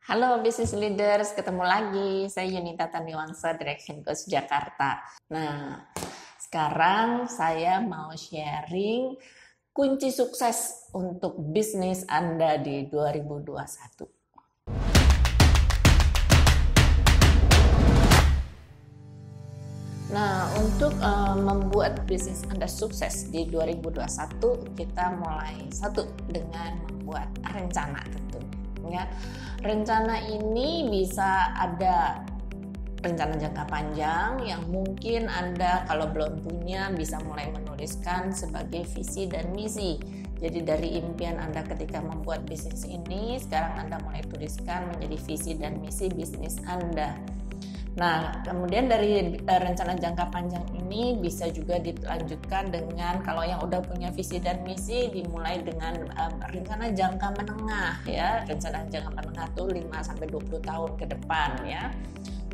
Halo Business Leaders, ketemu lagi. Saya Yunita Taniwangsa, Direction Coach Jakarta. Nah, sekarang saya mau sharing kunci sukses untuk bisnis Anda di 2021. Nah, untuk membuat bisnis Anda sukses di 2021, kita mulai dengan membuat rencana tentunya. Rencana ini bisa ada rencana jangka panjang yang mungkin Anda kalau belum punya bisa mulai menuliskan sebagai visi dan misi. Jadi dari impian Anda ketika membuat bisnis ini, sekarang Anda mulai tuliskan menjadi visi dan misi bisnis Anda. Nah, kemudian dari rencana jangka panjang ini bisa juga dilanjutkan dengan kalau yang udah punya visi dan misi dimulai dengan rencana jangka menengah ya. Rencana jangka menengah tuh 5 sampai 20 tahun ke depan ya.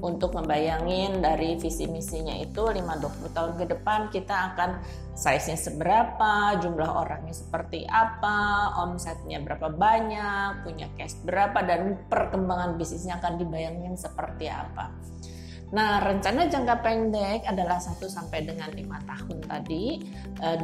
Untuk membayangin dari visi misinya itu 5-20 tahun ke depan kita akan size-nya seberapa, jumlah orangnya seperti apa, omsetnya berapa banyak, punya cash berapa, dan perkembangan bisnisnya akan dibayangin seperti apa. Nah, rencana jangka pendek adalah 1 sampai dengan 5 tahun tadi,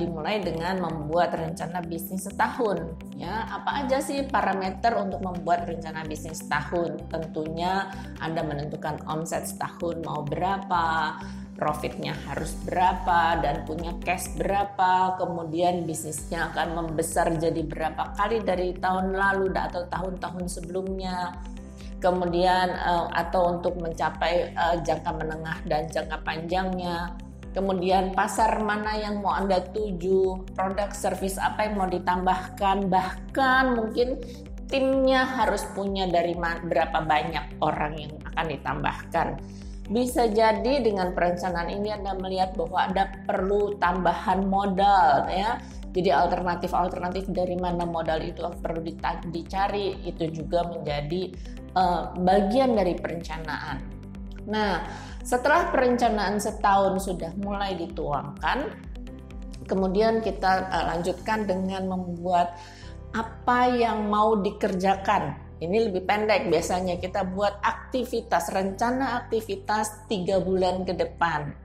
dimulai dengan membuat rencana bisnis setahun. Ya, apa aja sih parameter untuk membuat rencana bisnis setahun? Tentunya Anda menentukan omset setahun mau berapa, profitnya harus berapa, dan punya cash berapa, kemudian bisnisnya akan membesar jadi berapa kali dari tahun lalu atau tahun-tahun sebelumnya. Kemudian atau untuk mencapai jangka menengah dan jangka panjangnya. Kemudian pasar mana yang mau Anda tuju, produk service apa yang mau ditambahkan, bahkan mungkin timnya harus punya dari berapa banyak orang yang akan ditambahkan. Bisa jadi dengan perencanaan ini Anda melihat bahwa Anda perlu tambahan modal ya. Jadi alternatif dari mana modal itu perlu dicari, itu juga menjadi bagian dari perencanaan. Nah, setelah perencanaan setahun sudah mulai dituangkan, kemudian kita lanjutkan dengan membuat apa yang mau dikerjakan. Ini lebih pendek, biasanya kita buat rencana aktivitas 3 bulan ke depan.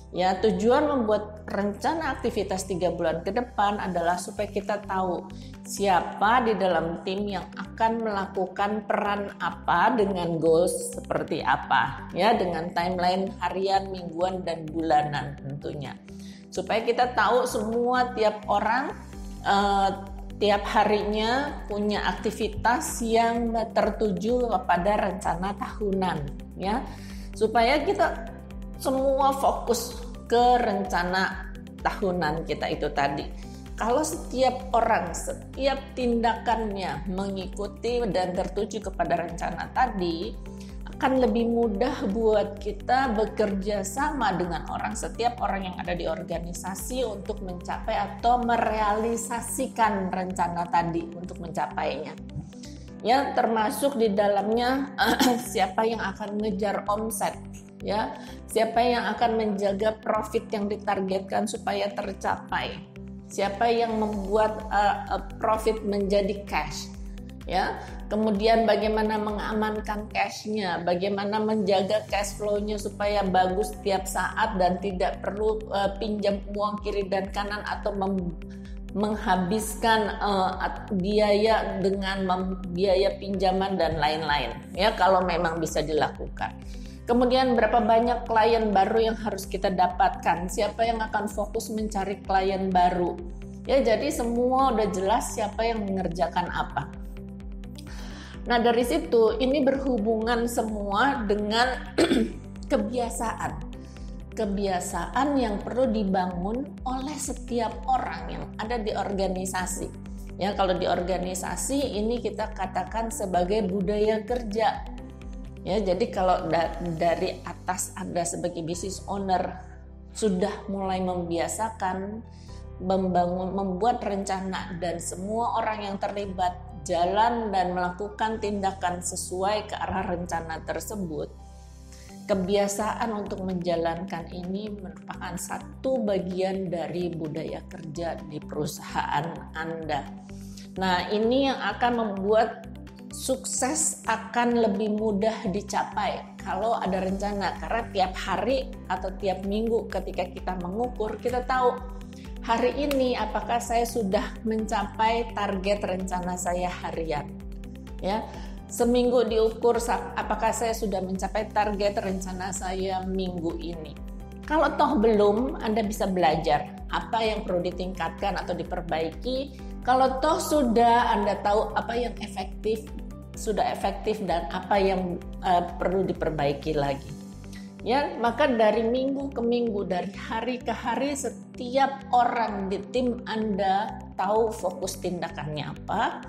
Ya, tujuan membuat rencana aktivitas 3 bulan ke depan adalah supaya kita tahu siapa di dalam tim yang akan melakukan peran apa dengan goals seperti apa, ya, dengan timeline harian, mingguan, dan bulanan tentunya. Supaya kita tahu semua tiap orang tiap harinya punya aktivitas yang tertuju kepada rencana tahunan, ya, supaya kita semua fokus ke rencana tahunan kita itu tadi. Kalau setiap orang, setiap tindakannya mengikuti dan tertuju kepada rencana tadi, akan lebih mudah buat kita bekerja sama dengan setiap orang yang ada di organisasi untuk mencapai atau merealisasikan rencana tadi untuk mencapainya. Ya, termasuk di dalamnya siapa yang akan ngejar omset. Ya, siapa yang akan menjaga profit yang ditargetkan supaya tercapai? Siapa yang membuat profit menjadi cash? Ya, kemudian bagaimana mengamankan cashnya, bagaimana menjaga cash flow-nya supaya bagus tiap saat dan tidak perlu pinjam uang kiri dan kanan atau menghabiskan biaya dengan biaya pinjaman dan lain-lain. Ya, kalau memang bisa dilakukan. Kemudian berapa banyak klien baru yang harus kita dapatkan? Siapa yang akan fokus mencari klien baru? Ya, jadi semua udah jelas siapa yang mengerjakan apa. Nah, dari situ ini berhubungan semua dengan kebiasaan. Kebiasaan yang perlu dibangun oleh setiap orang yang ada di organisasi. Ya, kalau di organisasi ini kita katakan sebagai budaya kerja. Ya, jadi kalau dari atas Anda sebagai business owner sudah mulai membiasakan membuat rencana dan semua orang yang terlibat jalan dan melakukan tindakan sesuai ke arah rencana tersebut, kebiasaan untuk menjalankan ini merupakan satu bagian dari budaya kerja di perusahaan Anda. Nah, ini yang akan membuat sukses akan lebih mudah dicapai kalau ada rencana, karena tiap hari atau tiap minggu ketika kita mengukur, kita tahu hari ini apakah saya sudah mencapai target rencana saya harian, ya. Seminggu diukur apakah saya sudah mencapai target rencana saya minggu ini. Kalau toh belum, Anda bisa belajar apa yang perlu ditingkatkan atau diperbaiki. Kalau toh sudah, Anda tahu apa yang sudah efektif dan apa yang perlu diperbaiki lagi. Ya, maka dari minggu ke minggu, dari hari ke hari, setiap orang di tim Anda tahu fokus tindakannya apa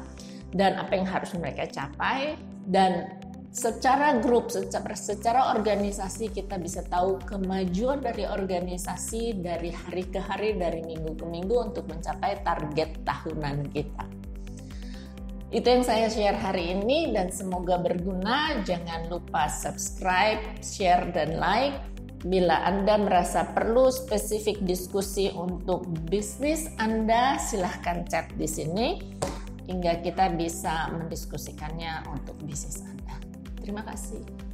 dan apa yang harus mereka capai, dan secara grup, secara organisasi kita bisa tahu kemajuan dari organisasi dari hari ke hari, dari minggu ke minggu untuk mencapai target tahunan kita. Itu yang saya share hari ini dan semoga berguna. Jangan lupa subscribe, share, dan like. Bila Anda merasa perlu spesifik diskusi untuk bisnis Anda, silahkan chat di sini hingga kita bisa mendiskusikannya untuk bisnis Anda. Terima kasih.